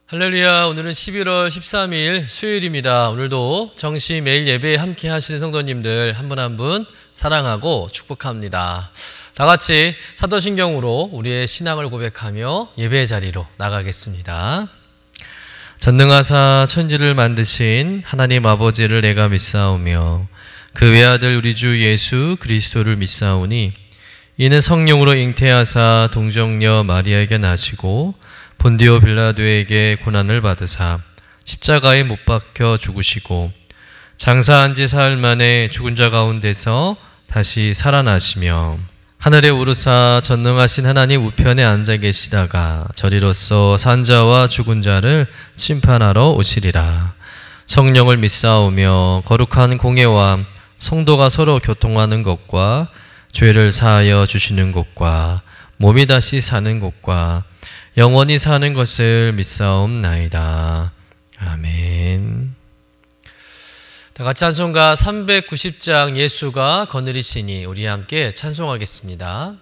할렐루야. 오늘은 11월 13일 수요일입니다. 오늘도 정시 매일 예배에 함께 하시는 성도님들 한 분 한 분 사랑하고 축복합니다. 다 같이 사도신경으로 우리의 신앙을 고백하며 예배의 자리로 나가겠습니다. 전능하사 천지를 만드신 하나님 아버지를 내가 믿사오며 그 외아들 우리 주 예수 그리스도를 믿사오니 이는 성령으로 잉태하사 동정녀 마리아에게 나시고 본디오 빌라도에게 고난을 받으사 십자가에 못 박혀 죽으시고 장사한 지 사흘 만에 죽은 자 가운데서 다시 살아나시며 하늘에 오르사 전능하신 하나님 우편에 앉아 계시다가 저리로서 산자와 죽은 자를 심판하러 오시리라. 성령을 믿사오며 거룩한 공예와 성도가 서로 교통하는 것과 죄를 사하여 주시는 것과 몸이 다시 사는 것과 영원히 사는 것을 믿사옵나이다. 아멘. 다 같이 찬송가 390장 예수가 거느리시니 우리 함께 찬송하겠습니다.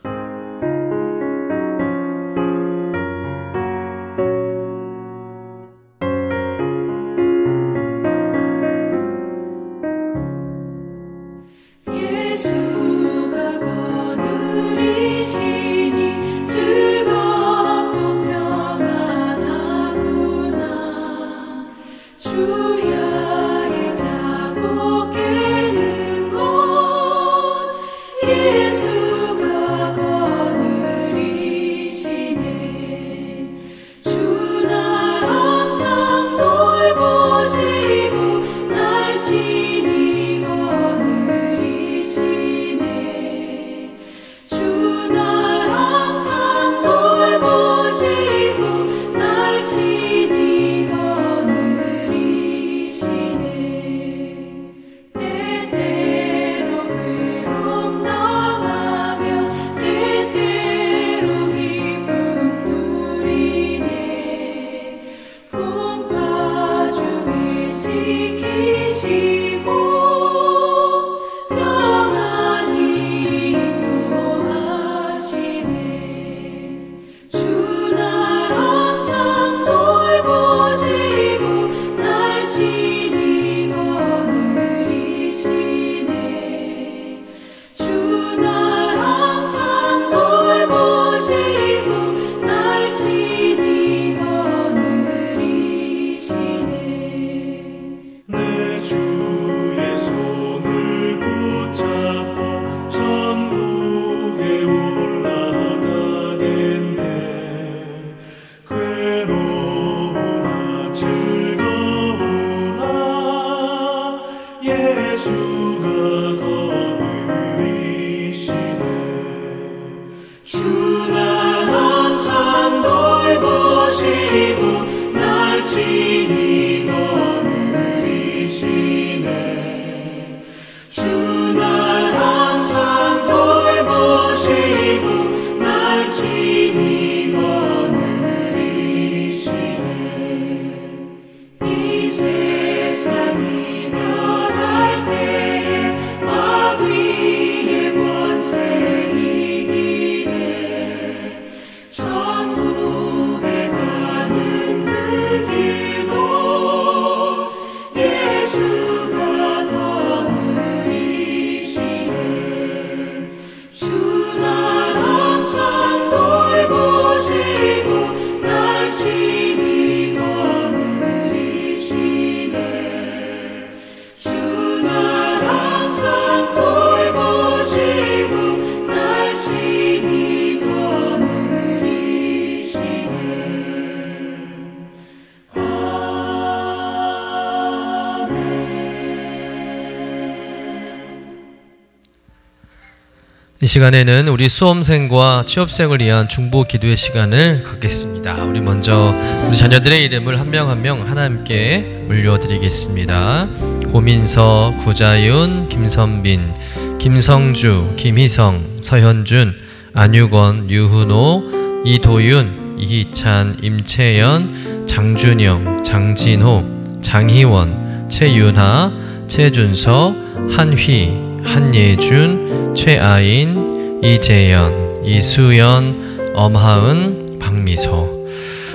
이 시간에는 우리 수험생과 취업생을 위한 중보 기도의 시간을 갖겠습니다. 우리 먼저 우리 자녀들의 이름을 한 명 한 명 하나님께 올려드리겠습니다. 고민서, 구자윤, 김선빈, 김성주, 김희성, 서현준, 안유건, 유훈호, 이도윤, 이희찬, 임채연, 장준영, 장진호, 장희원, 최윤하, 최준서, 한휘, 한예준, 최아인, 이재연, 이수연, 엄하은, 박미소.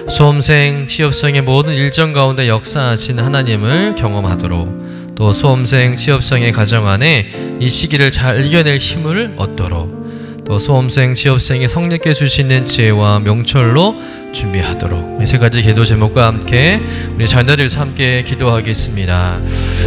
수험생, 취업생의 모든 일정 가운데 역사하시는 하나님을 경험하도록, 또 수험생, 취업생의 가정 안에 이 시기를 잘 이겨낼 힘을 얻도록, 또 수험생, 취업생이 성령께 주시는 지혜와 명철로 준비하도록, 이 세 가지 기도 제목과 함께 우리 자녀들 위해서 함께 기도하겠습니다.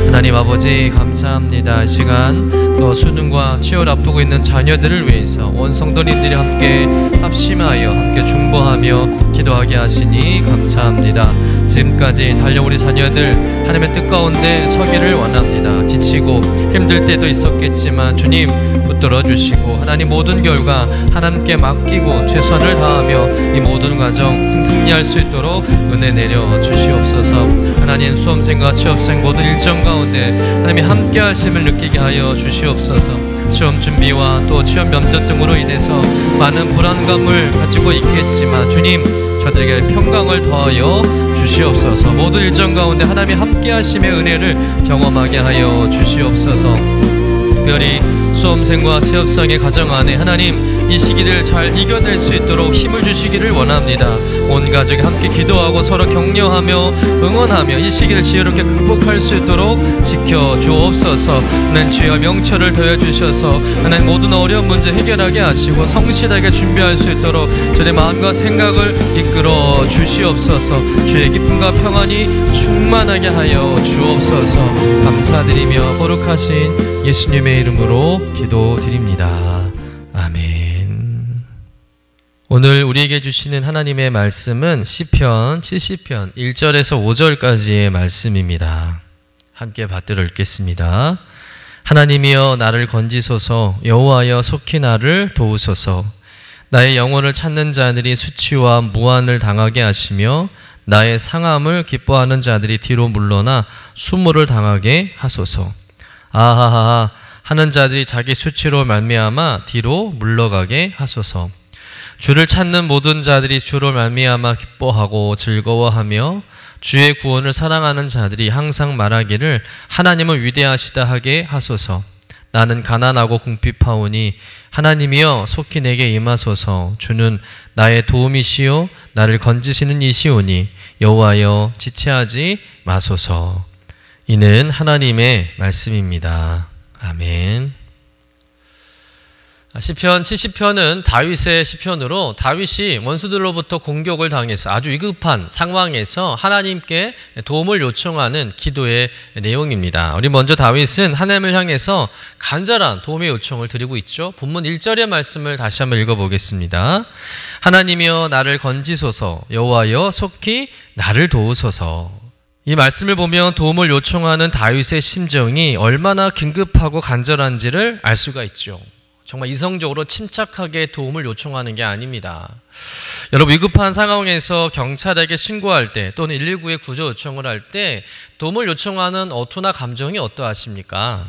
하나님 아버지 감사합니다. 이 시간 또 수능과 취업을 앞두고 있는 자녀들을 위해서 온 성도님들이 함께 합심하여 함께 중보하며 기도하게 하시니 감사합니다. 지금까지 달려온 우리 자녀들 하나님의 뜻 가운데 서기를 원합니다. 지치고 힘들 때도 있었겠지만 주님 붙들어 주시고 하나님 모든 결과 하나님께 맡기고 최선을 다하며 이 모든 과정 승리할 수 있도록 은혜 내려 주시옵소서. 하나님 수험생과 취업생 모든 일정 가운데 하나님이 함께 하심을 느끼게 하여 주시옵소서. 시험 준비와 또 취업 면접 등으로 인해서 많은 불안감을 가지고 있겠지만 주님 저들에게 평강을 더하여 주시옵소서. 모든 일정 가운데 하나님이 함께 하심의 은혜를 경험하게 하여 주시옵소서. 특별히 수험생과 취업생의 가정 안에 하나님 이 시기를 잘 이겨낼 수 있도록 힘을 주시기를 원합니다. 온 가족이 함께 기도하고 서로 격려하며 응원하며 이 시기를 지혜롭게 극복할 수 있도록 지켜주옵소서. 하나님 주여 명철을 더해 주셔서 하나님 모든 어려운 문제 해결하게 하시고 성실하게 준비할 수 있도록 저의 마음과 생각을 이끌어 주시옵소서. 주의 기쁨과 평안이 충만하게 하여 주옵소서. 감사드리며 거룩하신 예수님의 이름으로 기도드립니다. 아멘. 오늘 우리에게 주시는 하나님의 말씀은 시편 70편 1절에서 5절까지의 말씀입니다. 함께 받들어 읽겠습니다. 하나님이여 나를 건지소서. 여호와여 속히 나를 도우소서. 나의 영혼을 찾는 자들이 수치와 무한을 당하게 하시며 나의 상함을 기뻐하는 자들이 뒤로 물러나 수모를 당하게 하소서. 아하하 하는 자들이 자기 수치로 말미암아 뒤로 물러가게 하소서. 주를 찾는 모든 자들이 주로 말미암아 기뻐하고 즐거워하며 주의 구원을 사랑하는 자들이 항상 말하기를 하나님은 위대하시다 하게 하소서. 나는 가난하고 궁핍하오니 하나님이여 속히 내게 임하소서. 주는 나의 도움이시요 나를 건지시는 이시오니 여호와여 지체하지 마소서. 이는 하나님의 말씀입니다. 아멘. 시편 70편은 다윗의 시편으로 다윗이 원수들로부터 공격을 당해서 아주 위급한 상황에서 하나님께 도움을 요청하는 기도의 내용입니다. 우리 먼저 다윗은 하나님을 향해서 간절한 도움의 요청을 드리고 있죠. 본문 1절의 말씀을 다시 한번 읽어보겠습니다. 하나님이여 나를 건지소서. 여호와여 속히 나를 도우소서. 이 말씀을 보면 도움을 요청하는 다윗의 심정이 얼마나 긴급하고 간절한지를 알 수가 있죠. 정말 이성적으로 침착하게 도움을 요청하는 게 아닙니다. 여러분 위급한 상황에서 경찰에게 신고할 때 또는 119에 구조 요청을 할 때 도움을 요청하는 어투나 감정이 어떠하십니까?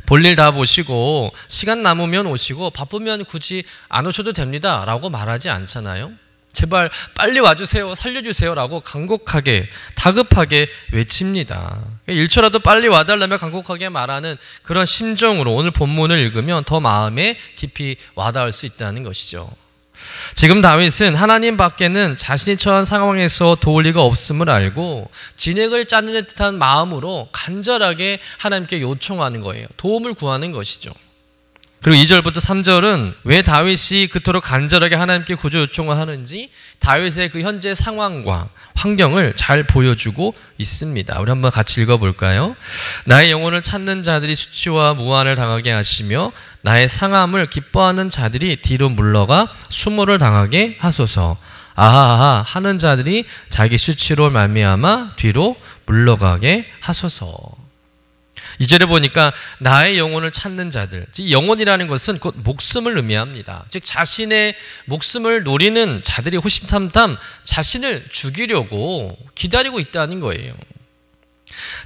볼일 다 보시고 시간 남으면 오시고 바쁘면 굳이 안 오셔도 됩니다 라고 말하지 않잖아요. 제발 빨리 와주세요, 살려주세요 라고 간곡하게 다급하게 외칩니다. 1초라도 빨리 와달라며 간곡하게 말하는 그런 심정으로 오늘 본문을 읽으면 더 마음에 깊이 와닿을 수 있다는 것이죠. 지금 다윗은 하나님 밖에는 자신이 처한 상황에서 도울 리가 없음을 알고 진액을 짜는 듯한 마음으로 간절하게 하나님께 요청하는 거예요. 도움을 구하는 것이죠. 그리고 2절부터 3절은 왜 다윗이 그토록 간절하게 하나님께 구조 요청을 하는지 다윗의 그 현재 상황과 환경을 잘 보여주고 있습니다. 우리 한번 같이 읽어볼까요? 나의 영혼을 찾는 자들이 수치와 무한을 당하게 하시며 나의 상함을 기뻐하는 자들이 뒤로 물러가 수모를 당하게 하소서. 아하하 하는 자들이 자기 수치로 말미암아 뒤로 물러가게 하소서. 2절에 보니까 나의 영혼을 찾는 자들, 즉 영혼이라는 것은 곧 목숨을 의미합니다. 즉 자신의 목숨을 노리는 자들이 호심탐탐 자신을 죽이려고 기다리고 있다는 거예요.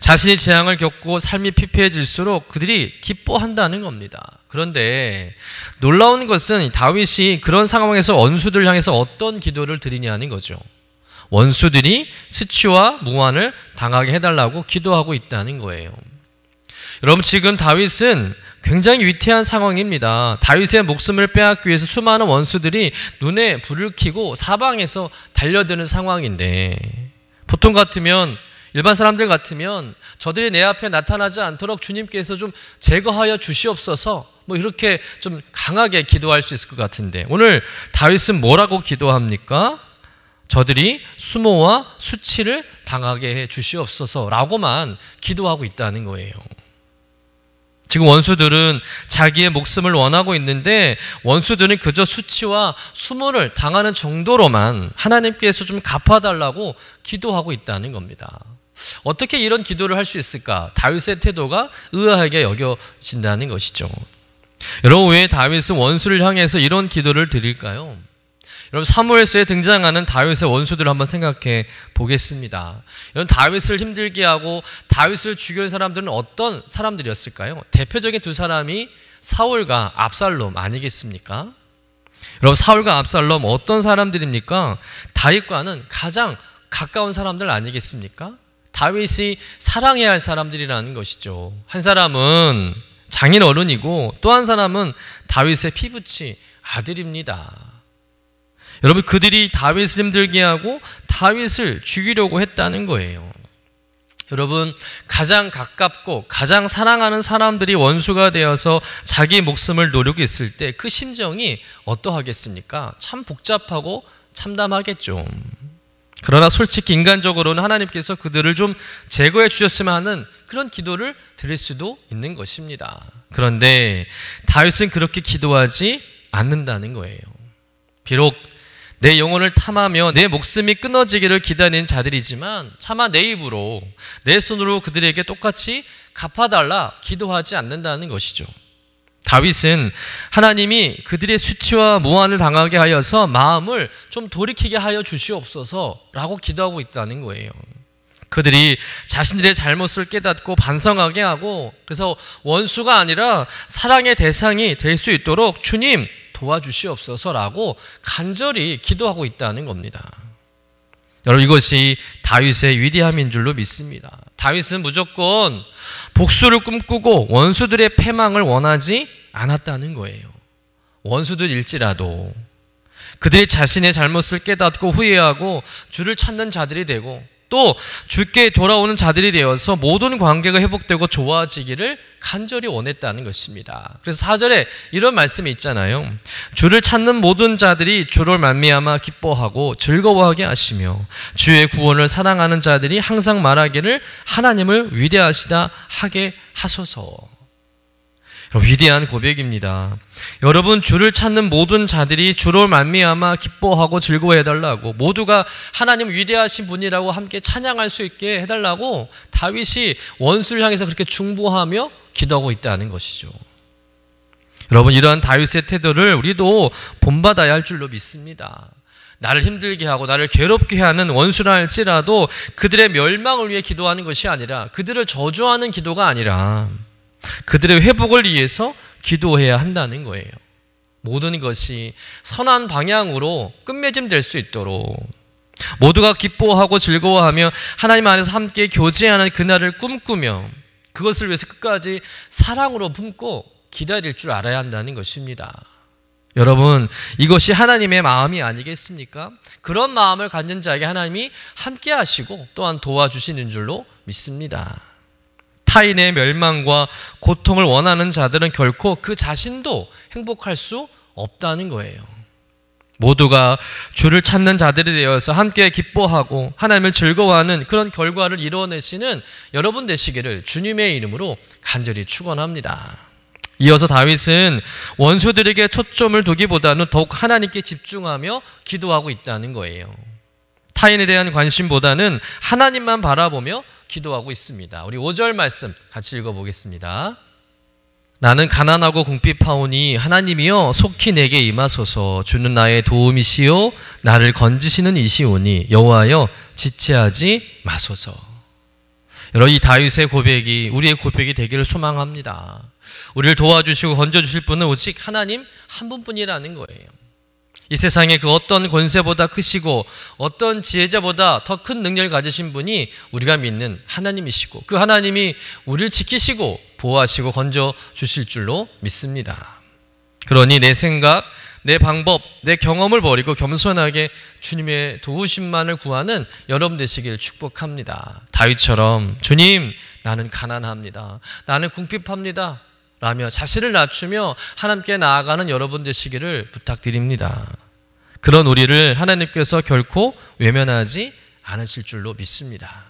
자신이 재앙을 겪고 삶이 피폐해질수록 그들이 기뻐한다는 겁니다. 그런데 놀라운 것은 다윗이 그런 상황에서 원수들을 향해서 어떤 기도를 드리냐는 거죠. 원수들이 수치와 무한을 당하게 해달라고 기도하고 있다는 거예요. 여러분 지금 다윗은 굉장히 위태한 상황입니다. 다윗의 목숨을 빼앗기 위해서 수많은 원수들이 눈에 불을 켜고 사방에서 달려드는 상황인데, 보통 같으면, 일반 사람들 같으면 저들이 내 앞에 나타나지 않도록 주님께서 좀 제거하여 주시옵소서, 이렇게 좀 강하게 기도할 수 있을 것 같은데, 오늘 다윗은 뭐라고 기도합니까? 저들이 수모와 수치를 당하게 해 주시옵소서라고만 기도하고 있다는 거예요. 지금 원수들은 자기의 목숨을 원하고 있는데, 원수들은 그저 수치와 수모를 당하는 정도로만 하나님께서 좀 갚아달라고 기도하고 있다는 겁니다. 어떻게 이런 기도를 할 수 있을까? 다윗의 태도가 의아하게 여겨진다는 것이죠. 여러분, 왜 다윗은 원수를 향해서 이런 기도를 드릴까요? 여러분, 사무엘서에 등장하는 다윗의 원수들을 한번 생각해 보겠습니다. 여러분, 다윗을 힘들게 하고 다윗을 죽인 사람들은 어떤 사람들이었을까요? 대표적인 두 사람이 사울과 압살롬 아니겠습니까? 여러분, 사울과 압살롬 어떤 사람들입니까? 다윗과는 가장 가까운 사람들 아니겠습니까? 다윗이 사랑해야 할 사람들이라는 것이죠. 한 사람은 장인 어른이고 또 한 사람은 다윗의 피부치 아들입니다. 여러분, 그들이 다윗을 힘들게 하고 다윗을 죽이려고 했다는 거예요. 여러분, 가장 가깝고 가장 사랑하는 사람들이 원수가 되어서 자기 목숨을 노리고 있을 때 그 심정이 어떠하겠습니까? 참 복잡하고 참담하겠죠. 그러나 솔직히 인간적으로는 하나님께서 그들을 좀 제거해 주셨으면 하는 그런 기도를 드릴 수도 있는 것입니다. 그런데 다윗은 그렇게 기도하지 않는다는 거예요. 비록 내 영혼을 탐하며 내 목숨이 끊어지기를 기다리는 자들이지만 차마 내 입으로, 내 손으로 그들에게 똑같이 갚아달라 기도하지 않는다는 것이죠. 다윗은 하나님이 그들의 수치와 모한을 당하게 하여서 마음을 좀 돌이키게 하여 주시옵소서라고 기도하고 있다는 거예요. 그들이 자신들의 잘못을 깨닫고 반성하게 하고, 그래서 원수가 아니라 사랑의 대상이 될 수 있도록 주님 도와주시옵소서라고 간절히 기도하고 있다는 겁니다. 여러분, 이것이 다윗의 위대함인 줄로 믿습니다. 다윗은 무조건 복수를 꿈꾸고 원수들의 패망을 원하지 않았다는 거예요. 원수들일지라도 그들이 자신의 잘못을 깨닫고 후회하고 주를 찾는 자들이 되고 또 주께 돌아오는 자들이 되어서 모든 관계가 회복되고 좋아지기를 간절히 원했다는 것입니다. 그래서 4절에 이런 말씀이 있잖아요. 주를 찾는 모든 자들이 주를 말미암아 기뻐하고 즐거워하게 하시며 주의 구원을 사랑하는 자들이 항상 말하기를 하나님을 위대하시다 하게 하소서. 위대한 고백입니다. 여러분, 주를 찾는 모든 자들이 주를 말미암아 기뻐하고 즐거워해달라고, 모두가 하나님 위대하신 분이라고 함께 찬양할 수 있게 해달라고 다윗이 원수를 향해서 그렇게 중보하며 기도하고 있다는 것이죠. 여러분, 이러한 다윗의 태도를 우리도 본받아야 할 줄로 믿습니다. 나를 힘들게 하고 나를 괴롭게 하는 원수라 할지라도 그들의 멸망을 위해 기도하는 것이 아니라, 그들을 저주하는 기도가 아니라 그들의 회복을 위해서 기도해야 한다는 거예요. 모든 것이 선한 방향으로 끝맺음될 수 있도록 모두가 기뻐하고 즐거워하며 하나님 안에서 함께 교제하는 그날을 꿈꾸며 그것을 위해서 끝까지 사랑으로 품고 기다릴 줄 알아야 한다는 것입니다. 여러분, 이것이 하나님의 마음이 아니겠습니까? 그런 마음을 갖는 자에게 하나님이 함께 하시고 또한 도와주시는 줄로 믿습니다. 타인의 멸망과 고통을 원하는 자들은 결코 그 자신도 행복할 수 없다는 거예요. 모두가 주를 찾는 자들이 되어서 함께 기뻐하고 하나님을 즐거워하는 그런 결과를 이루어내시는 여러분 되시기를 주님의 이름으로 간절히 축원합니다. 이어서 다윗은 원수들에게 초점을 두기보다는 더욱 하나님께 집중하며 기도하고 있다는 거예요. 타인에 대한 관심보다는 하나님만 바라보며 기도하고 있습니다. 우리 5절 말씀 같이 읽어보겠습니다. 나는 가난하고 궁핍하오니 하나님이여 속히 내게 임하소서. 주는 나의 도움이시요 나를 건지시는 이시오니 여호와여 지체하지 마소서. 여러분, 이 다윗의 고백이 우리의 고백이 되기를 소망합니다. 우리를 도와주시고 건져주실 분은 오직 하나님 한 분뿐이라는 거예요. 이 세상에 그 어떤 권세보다 크시고 어떤 지혜자보다 더 큰 능력을 가지신 분이 우리가 믿는 하나님이시고, 그 하나님이 우리를 지키시고 보호하시고 건져 주실 줄로 믿습니다. 그러니 내 생각, 내 방법, 내 경험을 버리고 겸손하게 주님의 도우심만을 구하는 여러분 되시길 축복합니다. 다윗처럼 주님, 나는 가난합니다. 나는 궁핍합니다. 라며 자신을 낮추며 하나님께 나아가는 여러분 되시기를 부탁드립니다. 그런 우리를 하나님께서 결코 외면하지 않으실 줄로 믿습니다.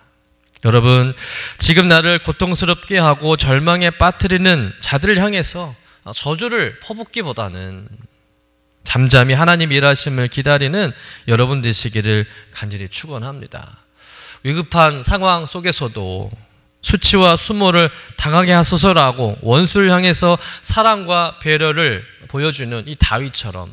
여러분, 지금 나를 고통스럽게 하고 절망에 빠뜨리는 자들을 향해서 저주를 퍼붓기보다는 잠잠히 하나님 일하심을 기다리는 여러분 되시기를 간절히 축원합니다. 위급한 상황 속에서도 수치와 수모를 당하게 하소서라고 원수를 향해서 사랑과 배려를 보여주는 이 다윗처럼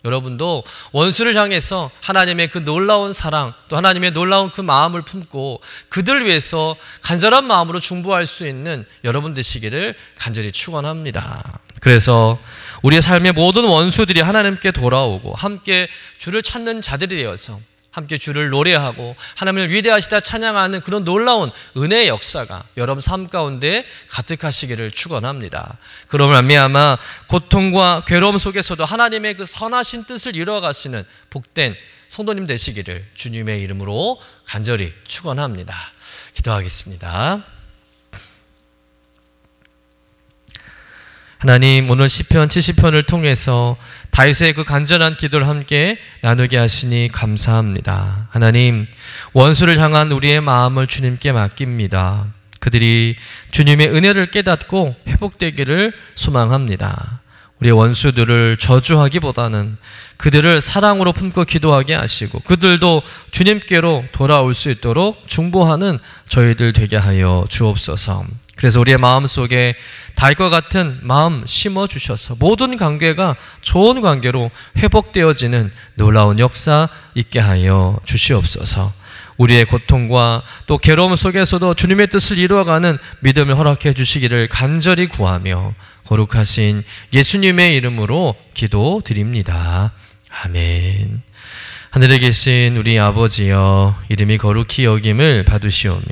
여러분도 원수를 향해서 하나님의 그 놀라운 사랑, 또 하나님의 놀라운 그 마음을 품고 그들을 위해서 간절한 마음으로 중보할 수 있는 여러분 되시기를 간절히 축원합니다. 그래서 우리의 삶의 모든 원수들이 하나님께 돌아오고 함께 주를 찾는 자들이 되어서 함께 주를 노래하고 하나님을 위대하시다 찬양하는 그런 놀라운 은혜의 역사가 여러분 삶 가운데 가득하시기를 축원합니다. 그러므로 말미암아 고통과 괴로움 속에서도 하나님의 그 선하신 뜻을 이루어가시는 복된 성도님 되시기를 주님의 이름으로 간절히 축원합니다. 기도하겠습니다. 하나님, 오늘 시편 70편을 통해서 다윗의 그 간절한 기도를 함께 나누게 하시니 감사합니다. 하나님, 원수를 향한 우리의 마음을 주님께 맡깁니다. 그들이 주님의 은혜를 깨닫고 회복되기를 소망합니다. 우리의 원수들을 저주하기보다는 그들을 사랑으로 품고 기도하게 하시고 그들도 주님께로 돌아올 수 있도록 중보하는 저희들 되게 하여 주옵소서. 그래서 우리의 마음속에 다윗과 같은 마음 심어주셔서 모든 관계가 좋은 관계로 회복되어지는 놀라운 역사 있게 하여 주시옵소서. 우리의 고통과 또 괴로움 속에서도 주님의 뜻을 이루어가는 믿음을 허락해 주시기를 간절히 구하며 거룩하신 예수님의 이름으로 기도드립니다. 아멘. 하늘에 계신 우리 아버지여, 이름이 거룩히 여김을 받으시오며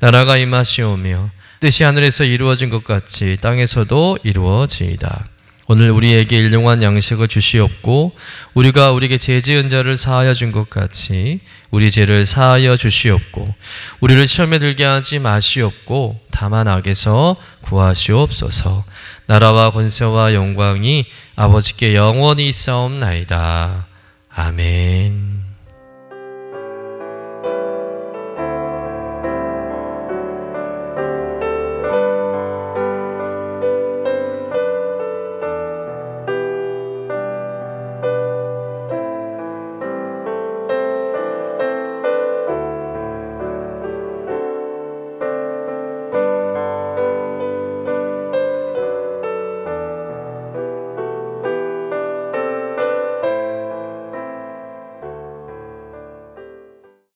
나라가 임하시오며 뜻이 하늘에서 이루어진 것 같이 땅에서도 이루어지이다. 오늘 우리에게 일용할 양식을 주시옵고 우리가 우리에게 죄 지은 자를 사하여 준 것 같이 우리 죄를 사하여 주시옵고 우리를 시험에 들게 하지 마시옵고 다만 악에서 구하시옵소서. 나라와 권세와 영광이 아버지께 영원히 있사옵나이다. 아멘.